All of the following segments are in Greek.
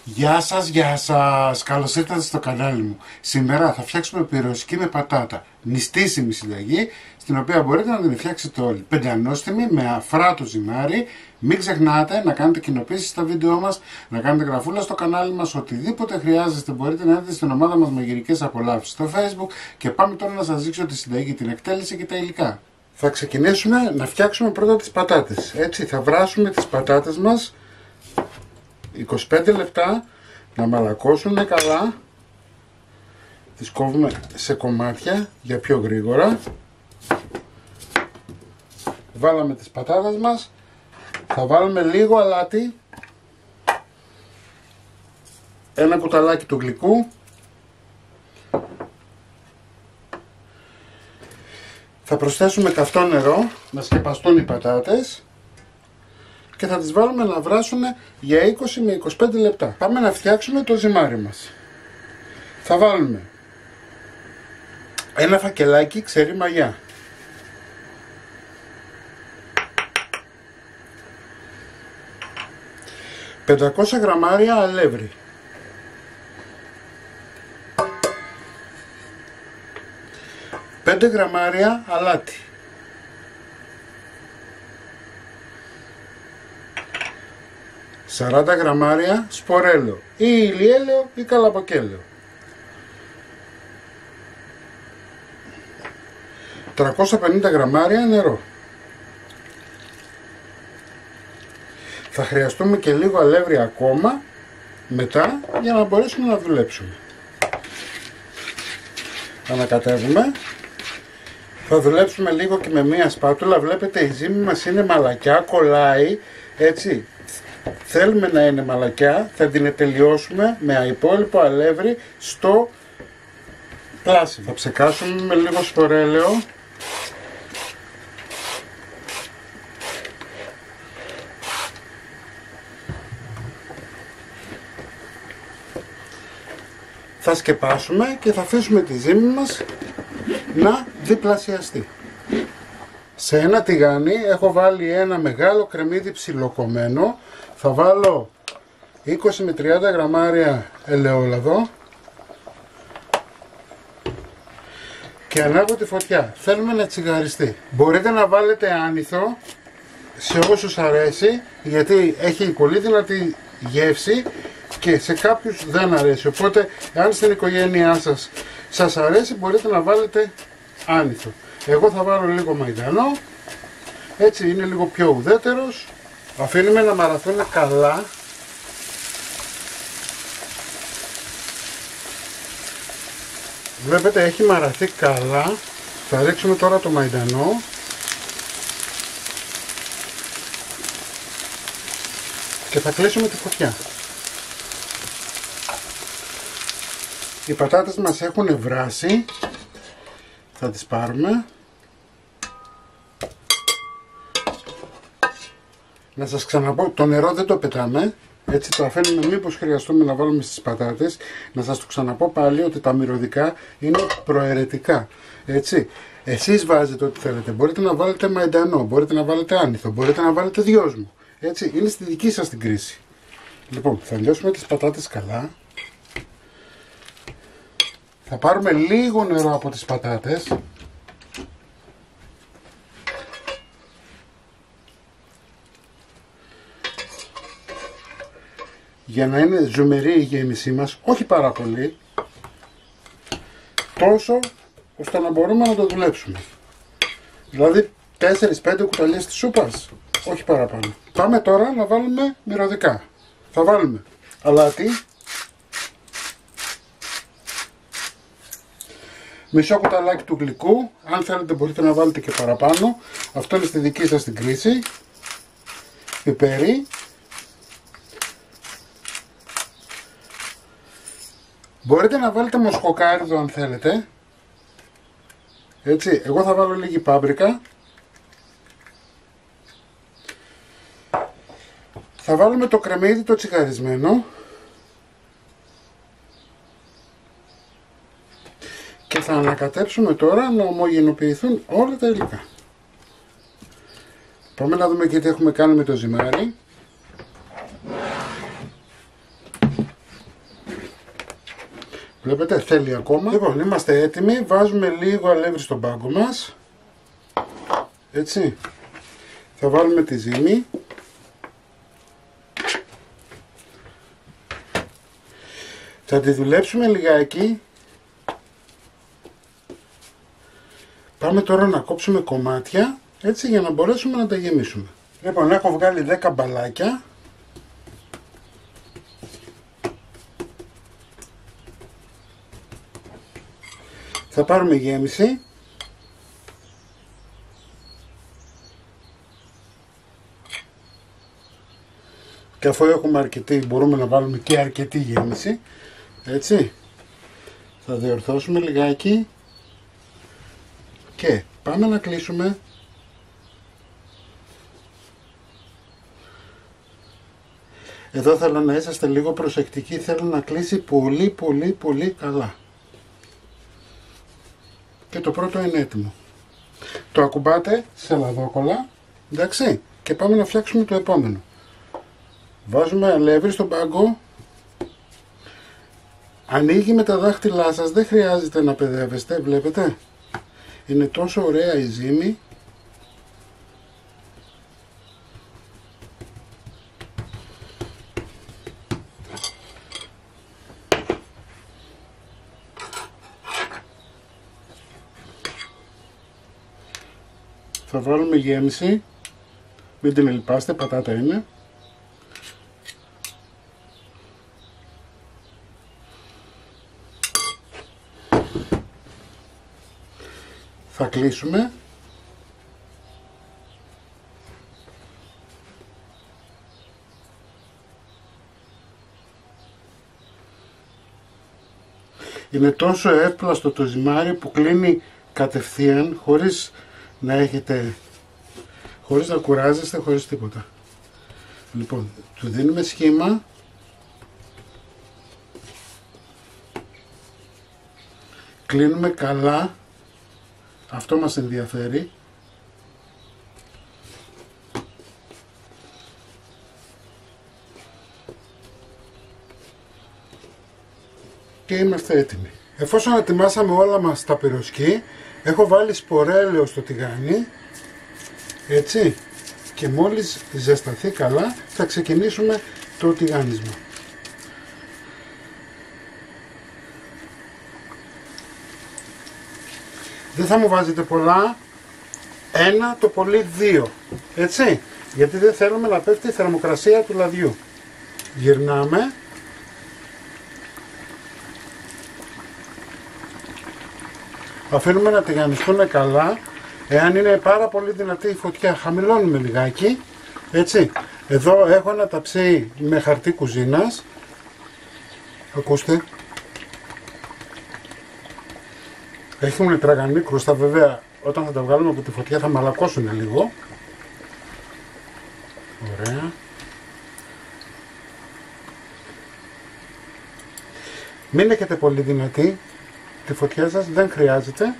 Γεια σας, καλώς ήρθατε στο κανάλι μου. Σήμερα θα φτιάξουμε πυροσική με πατάτα, νηστίσιμη συνταγή, στην οποία μπορείτε να την φτιάξετε όλοι. Πεντανόστιμη, με αφράτο ζυμάρι. Μην ξεχνάτε να κάνετε κοινοποίησεις στα βίντεό μας, να κάνετε γραφούλα στο κανάλι μας, οτιδήποτε χρειάζεστε μπορείτε να έρθετε στην ομάδα μας Μαγειρικές Απολαύσεις στο Facebook. Και πάμε τώρα να σας δείξω τη συνταγή, την εκτέλεση και τα υλικά. Θα ξεκινήσουμε να φτιάξουμε πρώτα τις πατάτες. Έτσι θα βράσουμε τις πατάτες μας 25 λεπτά να μαλακώσουν καλά. Τις κόβουμε σε κομμάτια για πιο γρήγορα. Βάλαμε τις πατάτες μας. Θα βάλουμε λίγο αλάτι, ένα κουταλάκι του γλυκού, θα προσθέσουμε καυτό νερό να σκεπαστούν οι πατάτες και θα τις βάλουμε να βράσουν για 20 με 25 λεπτά. Πάμε να φτιάξουμε το ζυμάρι μας. Θα βάλουμε ένα φακελάκι ξερή μαγιά, ...500 γραμμάρια αλεύρι, 5 γραμμάρια αλάτι, 40 γραμμάρια σπορέλαιο ή ηλιέλαιο ή καλαμποκέλαιο, 350 γραμμάρια νερό. Θα χρειαστούμε και λίγο αλεύρι ακόμα μετά για να μπορέσουμε να δουλέψουμε. Ανακατεύουμε. Θα δουλέψουμε λίγο και με μία σπάτουλα. Βλέπετε η ζύμη μας είναι μαλακιά, κολλάει, έτσι. Θέλουμε να είναι μαλακιά, θα την ετελειώσουμε με υπόλοιπο αλεύρι στο πλάσι. Θα ψεκάσουμε με λίγο σπορέλαιο. Θα σκεπάσουμε και θα αφήσουμε τη ζύμη μας να διπλασιαστεί. Σε ένα τηγάνι έχω βάλει ένα μεγάλο κρεμμύδι ψιλοκομμένο. Θα βάλω 20 με 30 γραμμάρια ελαιόλαδο και ανάβω τη φωτιά. Θέλουμε να τσιγαριστεί. Μπορείτε να βάλετε άνηθο σε όσους αρέσει, γιατί έχει πολύ δυνατή γεύση και σε κάποιους δεν αρέσει. Οπότε αν στην οικογένειά σας αρέσει μπορείτε να βάλετε άνηθο. Εγώ θα βάλω λίγο μαϊντανό, έτσι είναι λίγο πιο ουδέτερος. Αφήνουμε να μαραθούν καλά. Βλέπετε έχει μαραθεί καλά. Θα ρίξουμε τώρα το μαϊντανό. Και θα κλείσουμε τη φωτιά. Οι πατάτες μας έχουν βράσει. Θα τις πάρουμε. Να σας ξαναπώ, το νερό δεν το πετάμε. Έτσι το αφήνουμε μήπως χρειαστούμε να βάλουμε στις πατάτες. Να σας το ξαναπώ πάλι ότι τα μυρωδικά είναι προαιρετικά. Έτσι. Εσείς βάζετε ό,τι θέλετε. Μπορείτε να βάλετε μαϊντανό, μπορείτε να βάλετε άνηθο, μπορείτε να βάλετε δυόσμο. Έτσι, είναι στη δική σας την κρίση. Λοιπόν, θα λιώσουμε τις πατάτες καλά. Θα πάρουμε λίγο νερό από τις πατάτες. Για να είναι ζουμερή η γέμισή μας, όχι πάρα πολύ, τόσο ώστε να μπορούμε να το δουλέψουμε. Δηλαδή 4-5 κουταλιές της σούπας, όχι παραπάνω. Πάμε τώρα να βάλουμε μυρωδικά. Θα βάλουμε αλάτι, μισό κουταλάκι του γλυκού, αν θέλετε μπορείτε να βάλετε και παραπάνω, αυτό είναι στη δική σας την κρίση, πιπέρι, μπορείτε να βάλετε μοσχοκάριδο αν θέλετε, έτσι, εγώ θα βάλω λίγη πάμπρικα, θα βάλουμε το κρεμμύδι το τσιγαρισμένο και θα ανακατέψουμε τώρα να ομογενοποιηθούν όλα τα υλικά. Πάμε να δούμε και τι έχουμε κάνει με το ζυμάρι. Βλέπετε, θέλει ακόμα. Λοιπόν, είμαστε έτοιμοι. Βάζουμε λίγο αλεύρι στον πάγκο μας. Έτσι. Θα βάλουμε τη ζύμη. Θα τη δουλέψουμε λιγάκι. Πάμε τώρα να κόψουμε κομμάτια, έτσι, για να μπορέσουμε να τα γεμίσουμε. Λοιπόν, έχω βγάλει 10 μπαλάκια. Θα πάρουμε γέμιση. Και αφού έχουμε αρκετή, μπορούμε να βάλουμε και αρκετή γέμιση. Έτσι. Θα διορθώσουμε λιγάκι. Και πάμε να κλείσουμε. Εδώ θέλω να είσαστε λίγο προσεκτικοί. Θέλω να κλείσει πολύ καλά. Και το πρώτο είναι έτοιμο. Το ακουμπάτε σε λαδόκολλα. Εντάξει. Και πάμε να φτιάξουμε το επόμενο. Βάζουμε αλεύρι στον πάγκο. Ανοίγει με τα δάχτυλά σας. Δεν χρειάζεται να παιδεύεστε. Βλέπετε. Είναι τόσο ωραία η ζύμη. Θα βάλουμε γέμιση. Μην την ελπάστε, πατάτα είναι. Θα κλείσουμε. Είναι τόσο εύπλαστο το ζυμάρι που κλείνει κατευθείαν, χωρίς να έχετε, χωρίς να κουράζεστε, χωρίς τίποτα. Λοιπόν, του δίνουμε σχήμα. Κλείνουμε καλά. Αυτό μας ενδιαφέρει. Και είμαστε έτοιμοι. Εφόσον ετοιμάσαμε όλα μας τα πυροσκή, έχω βάλει σπορέλαιο στο τηγάνι. Έτσι. Και μόλις ζεσταθεί καλά, θα ξεκινήσουμε το τηγάνισμα. Δεν θα μου βάζετε πολλά, 1 το πολύ 2, έτσι, γιατί δεν θέλουμε να πέφτει η θερμοκρασία του λαδιού. Γυρνάμε. Αφήνουμε να τηγανιστούν καλά. Εάν είναι πάρα πολύ δυνατή η φωτιά, χαμηλώνουμε λιγάκι, έτσι. Εδώ έχω ένα ταψί με χαρτί κουζίνας. Ακούστε. Έχουν τραγανή κρούστα, βέβαια όταν θα τα βγάλουμε από τη φωτιά θα μαλακώσουν λίγο. Ωραία. Μην έχετε πολύ δυνατή τη φωτιά σας, δεν χρειάζεται.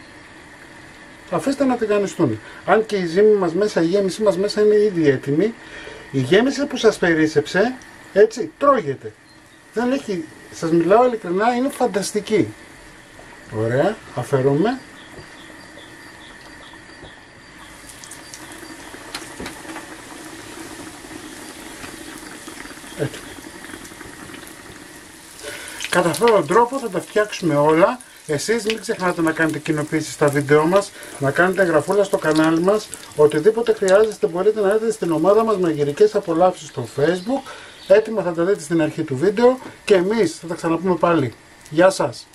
Αφήστε να τηγανιστούν. Αν και η ζύμη μας μέσα, η γέμιση μας μέσα είναι ήδη έτοιμη, η γέμιση που σας περίσσεψε, έτσι, τρώγεται. Δεν έχει, σας μιλάω ειλικρινά, είναι φανταστική. Ωραία, αφαιρούμε. Έτσι. Κατά αυτόν τον τρόπο θα τα φτιάξουμε όλα. Εσείς μην ξεχνάτε να κάνετε κοινοποίησεις στα βίντεο μας, να κάνετε εγγραφούλα στο κανάλι μας. Οτιδήποτε χρειάζεστε μπορείτε να έρθετε στην ομάδα μας Μαγειρικές Απολαύσεις στο Facebook. Έτοιμα θα τα δείτε στην αρχή του βίντεο και εμείς θα τα ξαναπούμε πάλι. Γεια σας!